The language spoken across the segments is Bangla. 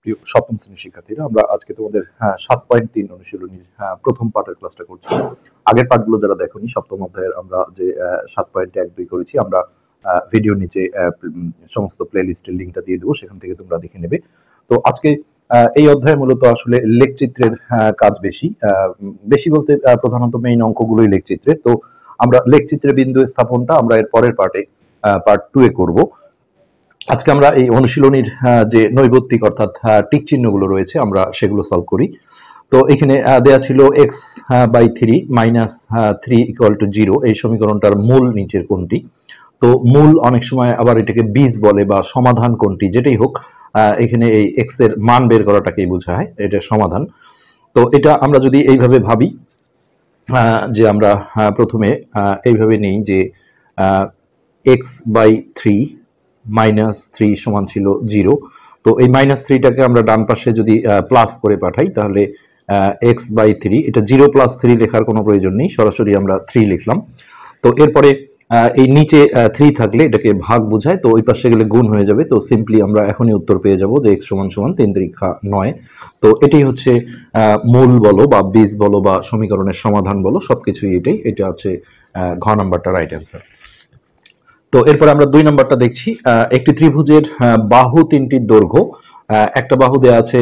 প্রিয় সপ্তম শ্রেণীর শিক্ষার্থীরা, আমরা আজকে তোমাদের 7.3 অনুশীলনীর প্রথম পার্টের ক্লাসটা করছি। আগের পার্টগুলো যারা দেখোনি, সপ্তম অধ্যায়ের আমরা যে 7.1-2 করেছি, আমরা ভিডিওর নিচে সমস্ত প্লে লিস্টের লিঙ্কটা দিয়ে দেবো, সেখান থেকে তোমরা দেখে নেবে। তো আজকে এই অধ্যায়ে মূলত আসলে লেখচিত্রের কাজ বেশি বেশি বলতে প্রধানত মেইন অঙ্কগুলোই লেখচিত্রের। তো আমরা লেখচিত্রের বিন্দু স্থাপনটা আমরা এর পরের পার্টে পার্ট 2 এ করবো। আজকে আমরা এই অনুশীলনীর যে নৈবত্তিক অর্থাৎ টিক চিহ্নগুলো রয়েছে আমরা সেগুলো সলভ করি। তো এখানে দেয়া ছিল x/3 -3 = 0, এই সমীকরণটার মূল নিচের কোনটি। তো মূল অনেক সময় আবার এটাকে বীজ বলে বা সমাধান কোনটি, যেটাই হোক এখানে এই x এর মান বের করাটাকেই বোঝায়, এটা সমাধান। তো এটা আমরা যদি এইভাবে ভাবি যে আমরা প্রথমে এইভাবে নেই যে x/3 -3 সমান ছিল 0। তো এই -3টাকে আমরা ডান পাশে যদি প্লাস করে পাঠাই তাহলে x/3, এটা 0 + 3 লেখার কোনো প্রয়োজন নেই, সরাসরি আমরা 3 লিখলাম। তো এরপরে এই নিচে 3 থাকলে এটাকে ভাগ বোঝায়, তো ওই পাশে গেলে গুণ হয়ে যাবে। তো সিম্পলি আমরা এখনই উত্তর পেয়ে যাব যে x = 3×9। তো এটাই হচ্ছে মূল বলো বা বীজ বলো বা সমীকরণের সমাধান বলো, সবকিছুই এটাই। এটা হচ্ছে ঘ নাম্বারটা রাইট অ্যান্সার। তো এরপর আমরা 2 নাম্বারটা দেখছি। একটি ত্রিভুজের বাহু তিনটির দৈর্ঘ্য, একটা বাহু দেওয়া আছে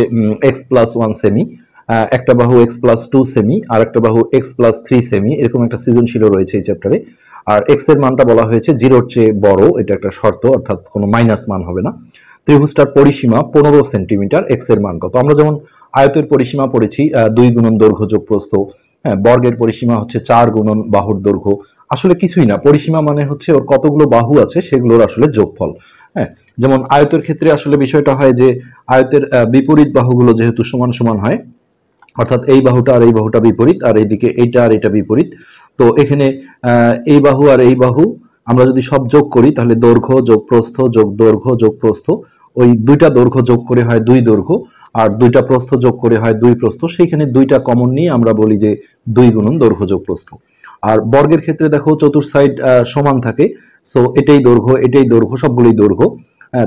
x+1 সেমি, একটা বাহু x+2 সেমি, আর একটা বাহু x+3 সেমি, এরকম একটা সৃজনশীল রয়েছে এই চ্যাপ্টারে। আর x এর মানটা বলা হয়েছে 0-র চেয়ে বড়, এটা একটা শর্ত, অর্থাৎ কোনো মাইনাস মান হবে না। ত্রিভুজটার পরিসীমা 15 সেন্টিমিটার, x এর মান কত? আমরা যেমন আয়তের পরিসীমা পড়েছি 2 গুণন দৈর্ঘ্য যোগ প্রস্থ, বর্গের পরিসীমা হচ্ছে 4 গুণন বাহুর দৈর্ঘ্য। আসলে কিছুই না, পরিসীমা মানে হচ্ছে ওর কতগুলো বাহু আছে সেগুলোর আসলে যোগফল। যেমন আয়তের ক্ষেত্রে আসলে বিষয়টা হয় যে আয়তের বিপরীত বাহুগুলো যেহেতু সমান সমান হয়, অর্থাৎ এই বাহুটা আর এই বাহুটা বিপরীত, আর এইদিকে এইটা আর এটা বিপরীত। তো এখানে এই বাহু আর এই বাহু আমরা যদি সব যোগ করি তাহলে দৈর্ঘ্য যোগ প্রস্থ যোগ দৈর্ঘ্য যোগ প্রস্থ, ওই দুইটা দৈর্ঘ্য যোগ করে হয় 2 দৈর্ঘ্য, আর দুইটা প্রস্থ যোগ করে হয় 2 প্রস্থ। সেইখানে দুইটা কমন নিয়ে আমরা বলি যে 2 গুণন দৈর্ঘ্য যোগ প্রস্থ। আর বর্গের ক্ষেত্রে দেখো চতুর সাইড সমান থাকে, সো এটাই দৈর্ঘ্য এটাই দৈর্ঘ্য, সবগুলোই দৈর্ঘ্য।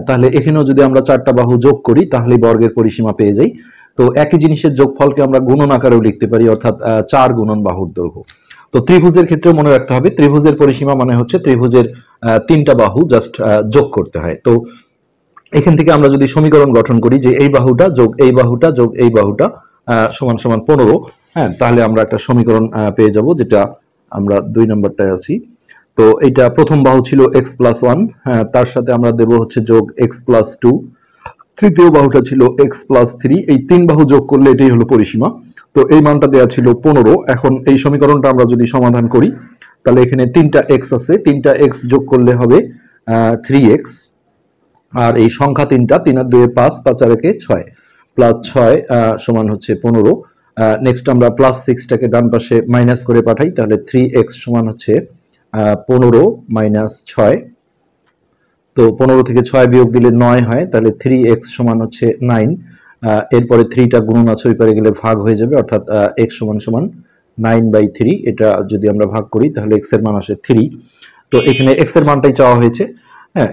তাহলে এখানেও যদি আমরা 4টা বাহু যোগ করি তাহলে বর্গের পরিসীমা পেয়ে যাই। তো একই জিনিসের যোগফলকে আমরা গুণন আকারেও লিখতে পারি, অর্থাৎ 4 গুণন বাহুর দৈর্ঘ্য। তো ত্রিভুজের ক্ষেত্রে মনে রাখতে হবে ত্রিভুজের পরিসীমা মানে হচ্ছে ত্রিভুজের 3টা বাহু জাস্ট যোগ করতে হয়। তো এখান থেকে আমরা যদি সমীকরণ গঠন করি যে এই বাহুটা যোগ এই বাহুটা যোগ এই বাহুটা সমান সমান 15, তাহলে আমরা একটা সমীকরণ পেয়ে যাব, যেটা আমরা 2 নম্বরটায় আছি। তো এইটা প্রথম বাহু ছিল x+1, তার সাথে আমরা দেব হচ্ছে যোগ x+2, তৃতীয় বাহুটা ছিল x+3, এই 3 বাহু যোগ করলে এটাই হলো পরিসীমা। তো এই মানটা দেওয়া ছিল 15। এখন এই সমীকরণটা আমরা যদি সমাধান করি তাহলে এখানে 3টা x আছে, 3টা x যোগ করলে হবে 3x, আর এই সংখ্যা 3টা, 3 আর 2 5, 5 আর 1 6, +6 সমান হচ্ছে 15। নেক্সট আমরা +6টাকে ডান পাশে মাইনাস করে পাঠাই, তাহলে 3x সমান হচ্ছে 15 - 6। তো 15 থেকে 6 বিয়োগ দিলে 9 হয়, তাহলে 3x সমান হচ্ছে 9। এরপরে 3টা গুণন আছে, ওই পারে গেলে ভাগ হয়ে যাবে, অর্থাৎ x সমান সমান 9/3। এটা যদি আমরা ভাগ করি তাহলে x এর মান আসে 3। তো এখানে x এর মানটাই চাওয়া হয়েছে।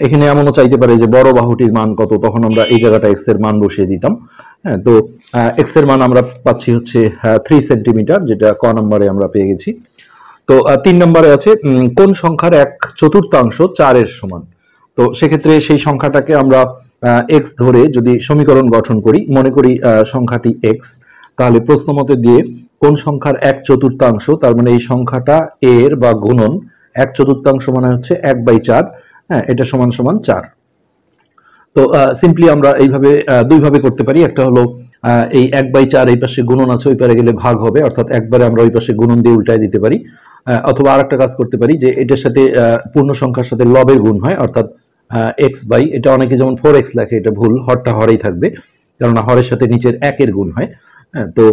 এখানে এমনও চাইতে পারে যে বড় বাহুটির মান কত, তখন আমরা এই জায়গাটা x এর মান বসিয়ে দিতাম। তো x এর মান আমরা পাচ্ছি হচ্ছে 3 সেন্টিমিটার, যেটা ক নম্বরে আমরা পেয়ে গেছি। তো 3 নম্বরে আছে কোন সংখ্যার 1/4 4 এর সমান। তো সেক্ষেত্রে সেই সংখ্যাটাকে আমরা x ধরে যদি সমীকরণ গঠন করি, মনে করি সংখ্যাটি x, তাহলে প্রশ্ন মতে দিয়ে কোন সংখ্যার 1/4, তার মানে এই সংখ্যাটা এর বা গুণন 1/4 মানে হচ্ছে 1/4, এটা সমান সমান 4। তো সিম্পলি আমরা এইভাবে দুইভাবে করতে পারি। একটা হলো এই 1/4 এই পাশে গুণন আছে, ওই পারে গেলে ভাগ হবে, অর্থাৎ একবারে আমরা ওই পাশে গুণন দিয়ে উল্টায় দিতে পারি। অথবা আরেকটা কাজ করতে পারি যে এটার সাথে পূর্ণ সংখ্যার সাথে লবের গুণ হয়, অর্থাৎ x বাই, এটা অনেকে যেমন 4x লেখে, এটা ভুল, হরটা হরেই থাকবে, কেননা হরের সাথে নিচের 1-এর গুণ হয়। তো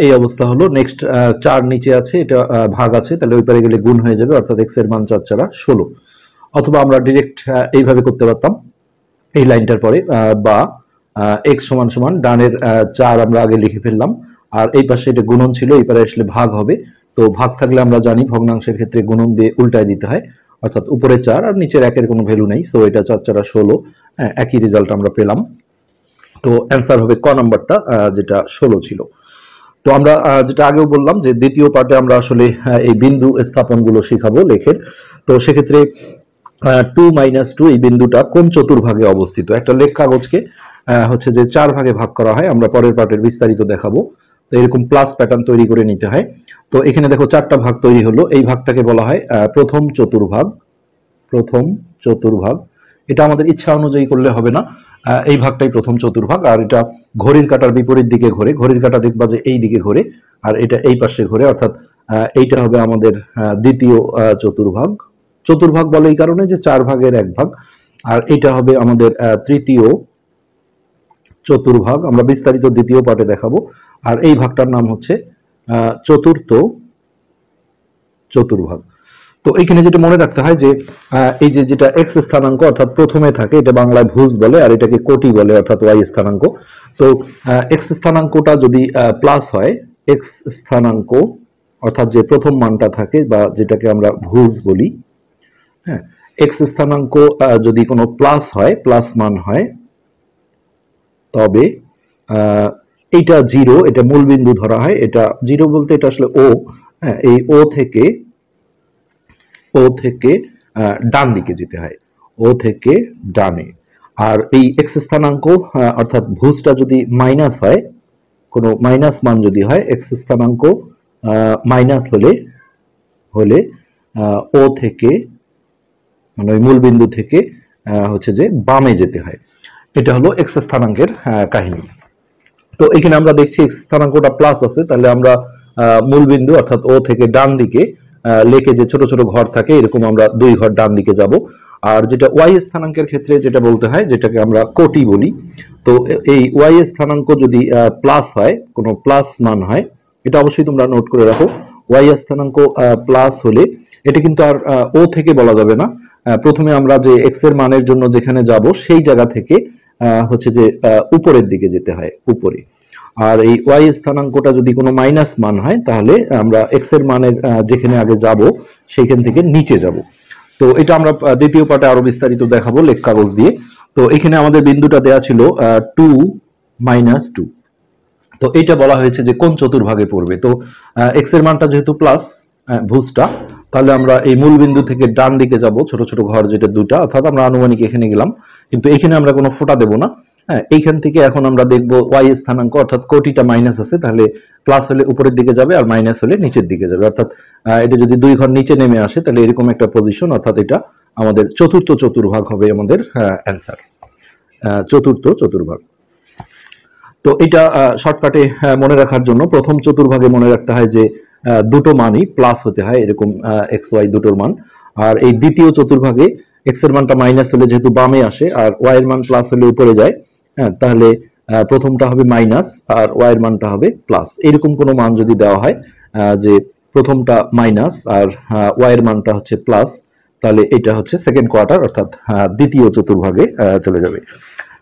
এই অবস্থা হলো। নেক্সট 4 নিচে আছে, এটা ভাগ আছে, তাহলে ওই পারে গেলে গুণ হয়ে যাবে, অর্থাৎ x এর মান 4×4 = 16। অথবা আমরা ডিরেক্ট এইভাবে করতে পারতাম, এই লাইনটার পরে বা x সমান সমান ডানের 4 আমরা আগে লিখে ফেললাম, আর এই পাশে এটা গুণন ছিল, এই পারে আসলে ভাগ হবে। তো ভাগ থাকলে আমরা জানি ভগ্নাংশের ক্ষেত্রে গুণন দিয়ে উল্টায় দিতে হয়, অর্থাৎ উপরে 4 আর নিচের 1-এর কোনো ভ্যালু নেই, সো এটা 4×4 = 16। একই রেজাল্ট আমরা পেলাম। তো অ্যান্সার হবে ক নাম্বারটা, যেটা 16 ছিল। তো আমরা যেটা আগেও বললাম যে দ্বিতীয় পার্টে আমরা আসলে এই বিন্দু স্থাপনগুলো শিখাবো লেখের। তো সেক্ষেত্রে 2 - 2 এই বিন্দুটা কোন চতুর্ভাগে অবস্থিত। একটা লেখ কাগজকে হচ্ছে যে 4 ভাগে ভাগ করা হয়, আমরা পরের পার্টের বিস্তারিত দেখাবো। তো এরকম প্লাস প্যাটার্ন তৈরি করে নিতে হয়। তো এখানে দেখো 4টা ভাগ তৈরি হলো, এই ভাগটাকে বলা হয় প্রথম চতুর্ভাগ। প্রথম চতুর্ভাগ, এটা আমাদের ইচ্ছা অনুযায়ী করলে হবে না, এই ভাগটাই প্রথম চতুর্ভাগ। আর এটা ঘড়ির কাঁটার বিপরীত দিকে ঘোরে, ঘড়ির কাঁটা দেখবা যে এই দিকে ঘোরে, আর এটা এই পাশে ঘোরে, অর্থাৎ এইটা হবে আমাদের দ্বিতীয় চতুর্ভাগ। চতুর্ভাগ বলে এই কারণে যে 4 ভাগের 1 ভাগ। আর এটা হবে আমাদের তৃতীয় চতুর্ভাগ, আমরা বিস্তারিত দ্বিতীয় পার্টে দেখাবো। আর এই ভাগটার নাম হচ্ছে চতুর্থ চতুর্ভাগ। তো এখানে যেটা মনে রাখতে হয় যে এই যে যেটা এক্স স্থানাঙ্ক অর্থাৎ প্রথমে থাকে, এটা বাংলায় ভুজ বলে, আর এটাকে কোটি বলে অর্থাৎ ওয়াই স্থানাঙ্ক। তো এক্স স্থানাঙ্কটা যদি প্লাস হয়, এক্স স্থানাঙ্ক অর্থাৎ যে প্রথম মানটা থাকে বা যেটাকে আমরা ভুজ বলি, হ্যাঁ, এক্স স্থানাঙ্ক যদি কোনো প্লাস হয়, প্লাস মান হয়, তবে এইটা জিরো, এটা মূলবিন্দু ধরা হয়। এটা জিরো বলতে এটা আসলে ও, হ্যাঁ, এই ও থেকে ডান দিকে যেতে হয়, ও থেকে ডানে। আর এই এক্স স্থানাঙ্ক অর্থাৎ ভুজটা যদি মাইনাস হয়, কোনো মাইনাস মান যদি হয়, এক্স স্থানাঙ্ক মাইনাস হলে হলে ও থেকে মানে ওই মূল বিন্দু থেকে হচ্ছে যে বামে যেতে হয়। এটা হলো এক্স স্থানাঙ্কের কাহিনী। তো এখানে আমরা দেখছি এক্স স্থানাঙ্কটা প্লাস আছে, তাহলে আমরা মূল বিন্দু অর্থাৎ ও থেকে ডান দিকে লেখে যে ছোট ছোট ঘর থাকে, এরকম আমরা 2 ঘর ডান দিকে যাব। আর যেটা ওয়াই স্থানাঙ্কের ক্ষেত্রে যেটা বলতে হয়, যেটাকে আমরা কোটি বলি, তো এই ওয়াই স্থানাঙ্ক যদি প্লাস হয়, কোনো প্লাস মান হয়, এটা অবশ্যই তোমরা নোট করে রাখো। ওয়াই স্থানাঙ্ক প্লাস হলে এটা কিন্তু আর ও থেকে বলা যাবে না, প্রথমে আমরা যে এক্স এর মানের জন্য যেখানে যাব সেই জায়গা থেকে হচ্ছে যে উপরের দিকে যেতে হয়, উপরে। আর এই ওয়াই স্থানাঙ্কটা যদি কোনো মাইনাস মান হয়, তাহলে আমরা এক্স এর মানের যেখানে আগে যাব সেইখান থেকে নিচে যাব। তো এটা আমরা দ্বিতীয় পার্টে আরো বিস্তারিত দেখাবো লেখ কাগজ দিয়ে। তো এখানে আমাদের বিন্দুটা দেয়া ছিল 2 - 2। তো এটা বলা হয়েছে যে কোন চতুর্ভাগে পড়বে। তো এক্স এর মানটা যেহেতু প্লাস ভুজটা, তাহলে আমরা এই মূল বিন্দু থেকে ডান দিকে যাব, ছোট ছোট ঘর যেটা দুটা, অর্থাৎ আমরা আনুমানিক এখানে গেলাম, কিন্তু এখানে আমরা কোনো ফোঁটা দেব না। হ্যাঁ, এইখান থেকে এখন আমরা দেখব ওয়াই স্থানাঙ্ক অর্থাৎ কোটিটা মাইনাস আছে, তাহলে প্লাস হলে উপরের দিকে যাবে আর মাইনাস হলে নিচের দিকে যাবে, অর্থাৎ এটা যদি 2 ঘর নিচে নেমে আসে তাহলে এরকম একটা পজিশন, অর্থাৎ এটা আমাদের চতুর্থ চতুর্ভাগ হবে আমাদের অ্যান্সার, চতুর্থ চতুর্ভাগ। তো এটা শর্টকাটে মনে রাখার জন্য প্রথম চতুর্ভাগে মনে রাখতে হয় যে দুটো মানই প্লাস হতে হয়, এরকম এক্স ওয়াই দুটোর মান। আর এই দ্বিতীয় চতুর্ভাগে এক্স এর মানটা মাইনাস হলে যেহেতু বামে আসে আর ওয়াই এর মান প্লাস হলে উপরে যায়, হ্যাঁ, তাহলে প্রথমটা হবে মাইনাস আর ওয়াই এর মানটা হবে প্লাস। এরকম কোনো মান যদি দেওয়া হয় যে প্রথমটা মাইনাস আর ওয়াই এর মানটা হচ্ছে প্লাস, তাহলে এটা হচ্ছে সেকেন্ড কোয়ার্টার অর্থাৎ দ্বিতীয় চতুর্ভাগে চলে যাবে।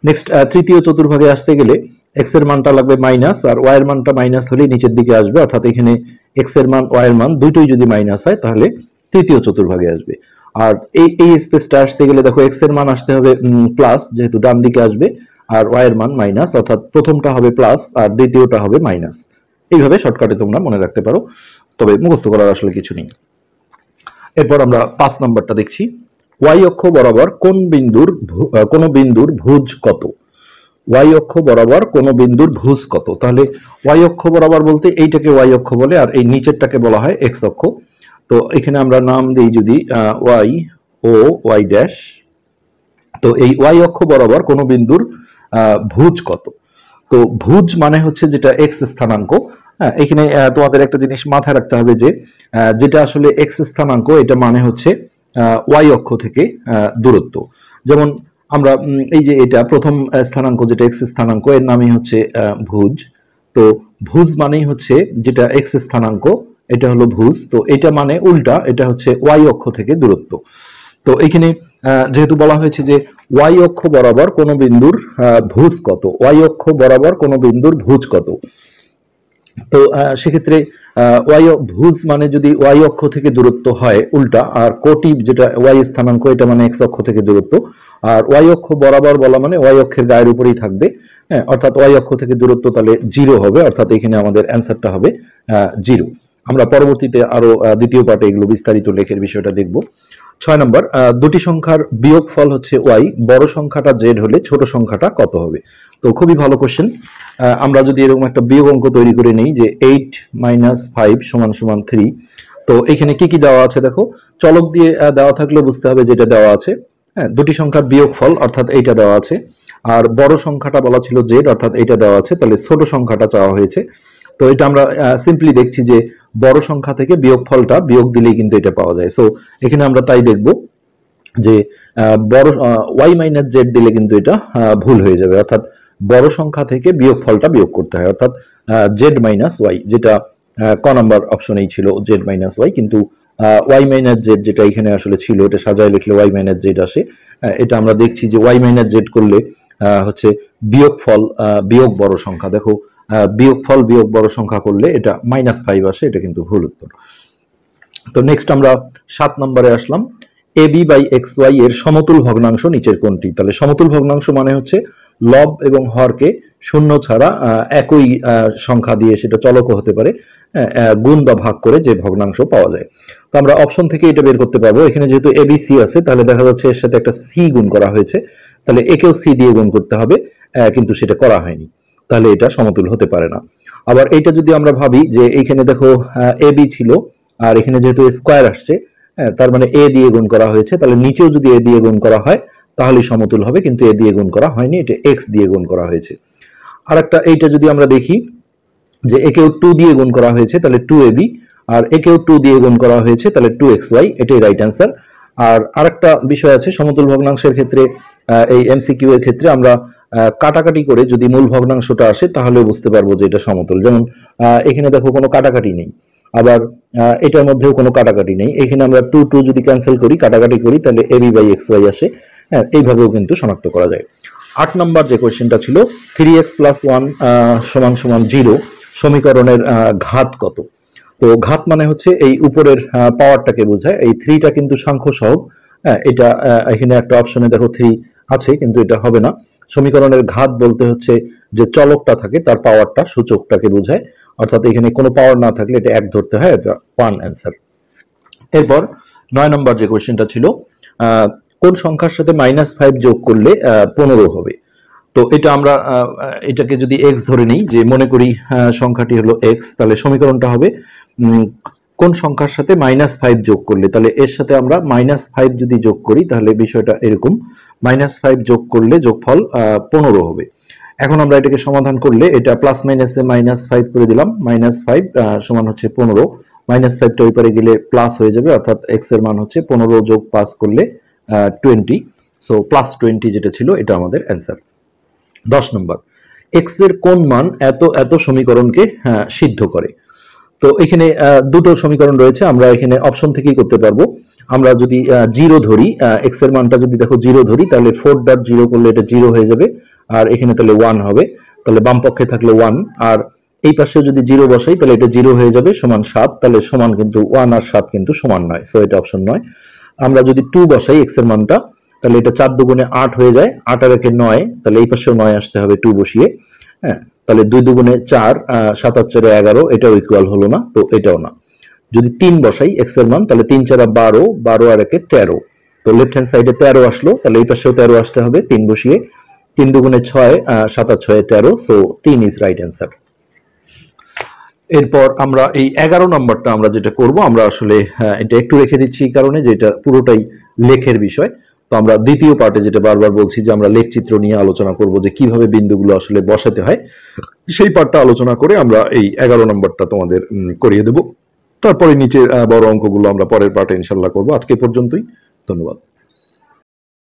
নেক্সট তৃতীয় চতুর্ভাগে আসতে গেলে এক্স এর মানটা লাগবে মাইনাস আর ওয়াই এর মানটা মাইনাস হলে নিচের দিকে আসবে, অর্থাৎ এখানে এক্স এর মান ওয়াই এর মান দুটোই যদি মাইনাস হয় তাহলে তৃতীয় চতুর্ভাগে আসবে। আর এই স্পেসটা আসতে গেলে দেখো এক্স এর মান আসতে হবে প্লাস, যেহেতু ডান দিকে আসবে, আর ওয়াই এর মান মাইনাস, অর্থাৎ প্রথমটা হবে প্লাস আর দ্বিতীয়টা হবে মাইনাস। এইভাবে শর্টকাটে তোমরা মনে রাখতে পারো, তবে মুখস্থ করার আসলে কিছু নেই। এরপর আমরা 5 নাম্বারটা দেখছি। ওয়াই অক্ষ বরাবর কোন বিন্দুর ভুজ কত। ওয়াই অক্ষ বরাবর কোন বিন্দুর ভুজ কত। তাহলে ওয়াই অক্ষ বরাবর বলতে এইটাকে ওয়াই অক্ষ বলে, আর এই নিচেরটাকে বলা হয় এক্স অক্ষ। তো এখানে আমরা নাম দিই যদি ওয়াই ও ওয়াই ড্যাশ। তো এই ওয়াই অক্ষ বরাবর কোন বিন্দুর ভুজ কত। তো ভুজ মানে হচ্ছে যেটা এক্স স্থানাঙ্ক। হ্যাঁ, এখানে তোমাদের একটা জিনিস মাথায় রাখতে হবে যে যেটা আসলে এক্স স্থানাঙ্ক, এটা মানে হচ্ছে ওয়াই অক্ষ থেকে দূরত্ব। যেমন আমরা এই যে এটা প্রথম স্থানাঙ্ক যেটা এক্স স্থানাঙ্ক, এর নামই হচ্ছে ভুজ। তো ভুজ মানেই হচ্ছে যেটা এক্স স্থানাঙ্ক, এটা হলো ভুজ। তো এটা মানে উল্টা, এটা হচ্ছে ওয়াই অক্ষ থেকে দূরত্ব। তো এখানে যেহেতু বলা হয়েছে যে ওয়াই অক্ষ বরাবর কোন বিন্দুর ভুজ কত, ওয়াই অক্ষ বরাবর কোন বিন্দুর ভুজ কত। তো সেক্ষেত্রে ওয়াই ভুজ মানে যদি ওয়াই অক্ষ থেকে দূরত্ব হয় উল্টা, আর কোটি যেটা ওয়াই স্থানাঙ্ক এটা মানে এক্স অক্ষ থেকে দূরত্ব, আর ওয়াই অক্ষ বরাবর বলা মানে ওয়াই অক্ষের গায়ের উপরেই থাকবে। হ্যাঁ, অর্থাৎ ওয়াই অক্ষ থেকে দূরত্ব তাহলে 0 হবে, অর্থাৎ এখানে আমাদের অ্যান্সারটা হবে 0। আমরা পরবর্তীতে আরো দ্বিতীয় পার্টে এগুলো বিস্তারিত লেখের বিষয়টা দেখব। 6 নম্বর, দুটি সংখ্যার বিয়োগফল হচ্ছে ওয়াই, বড় সংখ্যাটা জেড হলে ছোট সংখ্যাটা কত হবে? তো খুবই ভালো কোশ্চেন। আমরা যদি এরকম একটা বিয়োগ অঙ্ক তৈরি করে নিই যে 8 - 5 = 3, তো এখানে কি কি দেওয়া আছে দেখো, চলক দিয়ে দেওয়া থাকলে বুঝতে হবে যেটা দেওয়া আছে। হ্যাঁ, দুটি সংখ্যার বিয়োগফল অর্থাৎ এইটা দেওয়া আছে, আর বড় সংখ্যাটা বলা ছিল জেড অর্থাৎ এইটা দেওয়া আছে, তাহলে ছোট সংখ্যাটা চাওয়া হয়েছে। তো এটা আমরা সিম্পলি দেখছি যে বড় সংখ্যা থেকে বিয়োগফলটা বিয়োগ দিলেই কিন্তু এটা পাওয়া যায়। সো এখানে আমরা তাই দেখব যে বড় ওয়াই মাইনাস জেড দিলে কিন্তু এটা ভুল হয়ে যাবে, অর্থাৎ বড় সংখ্যা থেকে বিয়োগফলটা বিয়োগ করতে হয়, অর্থাৎ জেড মাইনাস ওয়াই, যেটা ক নাম্বার অপশনেই ছিল জেড মাইনাস ওয়াই, কিন্তু ওয়াই মাইনাস জেড যেটা এখানে আসলে ছিল, এটা সাজায় লিখলে ওয়াই মাইনাস জেড আসে। এটা আমরা দেখছি যে ওয়াই মাইনাস জেড করলে হচ্ছে বিয়োগফল বিয়োগ বড় সংখ্যা, দেখো বিয়োগফল বিয়োগ বড় সংখ্যা করলে এটা -5 আসে, এটা কিন্তু ভুল উত্তর। তো নেক্সট আমরা 7 নম্বরে আসলাম। এবি বাই এক্স ওয়াই এর সমতুল ভগ্নাংশ নিচের কোনটি? তাহলে সমতুল ভগ্নাংশ মানে হচ্ছে লব এবং হরকে শূন্য ছাড়া একই সংখ্যা দিয়ে, সেটা চলকও হতে পারে, গুণ বা ভাগ করে যে ভগ্নাংশ পাওয়া যায়। তো আমরা অপশন থেকে এটা বের করতে পারবো। এখানে যেহেতু এবিসি আছে, তাহলে দেখা যাচ্ছে এর সাথে একটা সি গুণ করা হয়েছে, তাহলে একেও সি দিয়ে গুণ করতে হবে, কিন্তু সেটা করা হয়নি, তাহলে এটা সমতুল হতে পারে না। আবার এইটা যদি আমরা ভাবি যে এইখানে দেখো এবি ছিল, আর এখানে যেহেতু স্কোয়ার আসছে, তার মানে এ দিয়ে গুণ করা হয়েছে, তাহলে নিচেও যদি এ দিয়ে গুণ করা হয় তাহলে সমতুল হবে, কিন্তু এ দিয়ে গুণ করা হয়নি, এটা এক্স দিয়ে গুণ করা হয়েছে। আর একটা এইটা যদি আমরা দেখি যে একেও 2 দিয়ে গুণ করা হয়েছে, তাহলে 2ab, আর একেও 2 দিয়ে গুণ করা হয়েছে, তাহলে 2xy, এটাই রাইট অ্যান্সার। আর আরেকটা বিষয় আছে সমতুল ভগ্নাংশের ক্ষেত্রে, এই এমসিকিউ এর ক্ষেত্রে আমরা কাটাকাটি করে যদি মূল ভগ্নাংশটা আসে তাহলেও বুঝতে পারবো যে এটা সমতুল। যেমন এখানে দেখো কোনো কাটাকাটি নেই, আবার এটার মধ্যেও কোনো কাটাকাটি নেই, এখানে আমরা 2 2 যদি ক্যান্সেল করি, কাটাকাটি করি, তাহলে এবি বাই এক্স ওয়াই আসে। হ্যাঁ, এইভাবেও কিন্তু শনাক্ত করা যায়। 8 নম্বর যে কোয়েশ্চেনটা ছিল 3x + 1 = 0 সমীকরণের ঘাত কত? তো ঘাত মানে হচ্ছে এই উপরের পাওয়ারটাকে বোঝায়, এই 3টা কিন্তু সাংখ্য সহগ। হ্যাঁ, এটা এখানে একটা অপশনে দেখো 3 আছে, কিন্তু এটা হবে না। সমীকরণের ঘাত বলতে হচ্ছে যে চলকটা থাকে তার পাওয়ারটা, সূচকটাকে বোঝায়, অর্থাৎ এখানে কোনো পাওয়ার না থাকলে এটা 1 ধরতে হয়, এটা 1 অ্যান্সার। এরপর 9 নম্বর যে কোয়েশ্চেনটা ছিল কোন সংখ্যার সাথে -5 যোগ করলে 15 হবে? তো এটা আমরা এটাকে যদি এক্স ধরে নিই, যে মনে করি সংখ্যাটি হলো এক্স, তাহলে সমীকরণটা হবে কোন সংখ্যার সাথে -5 যোগ করলে, তাহলে এর সাথে আমরা -5 যদি যোগ করি তাহলে বিষয়টা এরকম, -5 যোগ করলে যোগফল 15 হবে। এখন আমরা এটাকে সমাধান করলে এটা প্লাস মাইনাসে -5 করে দিলাম, -5 সমান হচ্ছে 15, -5টা ওই পারে গেলে প্লাস হয়ে যাবে, অর্থাৎ এক্স এর মান হচ্ছে 15 যোগ 5 করলে 20, সো +20 যেটা ছিল এটা আমাদের অ্যান্সার। 10 নম্বর, এক্স এর কোন মান এত এত সমীকরণকে সিদ্ধ করে? তো এখানে দুটো সমীকরণ রয়েছে, আমরা এখানে অপশন থেকেই করতে পারবো। আমরা যদি 0 ধরি, এক্স এর মানটা যদি দেখো 0 ধরি, তাহলে 4.0 করলে এটা 0 হয়ে যাবে, আর এখানে তাহলে 1 হবে, তাহলে বাম পক্ষে থাকলে 1, আর এই পাশে যদি 0 বসাই তাহলে এটা 0 হয়ে যাবে, সমান 7, তাহলে সমান কিন্তু 1 আর 7 কিন্তু সমান নয়, সো এটা অপশন নয়। আমরা যদি 2 বসাই এক্স এর মানটা, তাহলে এটা 4 দুগুণে 8 হয়ে যায়, 8 আর 1 9, তাহলে এই পাশেও 9 আসতে হবে 2 বসিয়ে। হ্যাঁ, তাহলে 2 দুগুণে 4, 7 আর 4 11, এটাও ইকুয়াল হলো না, তো এটাও না। যদি 3 বসাই এক্স এর মান, তাহলে 3 4 12, 12 আর 1 13, তো লেফট হ্যান্ড সাইডে 13 আসলো, তাহলে এই পাশেও 13 আসতে হবে 3 বসিয়ে। 3 দুগুণে 6, 7 আর 6 13, সো 3 ইজ রাইট অ্যান্সার। এরপর আমরা এই 11 নম্বরটা আমরা যেটা করব, আমরা আসলে এটা একটু রেখে দিচ্ছি এই কারণে যে এটা পুরোটাই লেখের বিষয়। তো আমরা দ্বিতীয় পার্টে যেটা বারবার বলছি যে আমরা লেখচিত্র নিয়ে আলোচনা করব যে কিভাবে বিন্দুগুলো আসলে বসাতে হয়, সেই পার্টটা আলোচনা করে আমরা এই 11 নম্বরটা তোমাদের করিয়ে দেব। তারপরে নিচে বড় অঙ্কগুলো আমরা পরের পার্টে ইনশাল্লাহ করব। আজকে পর্যন্তই, ধন্যবাদ।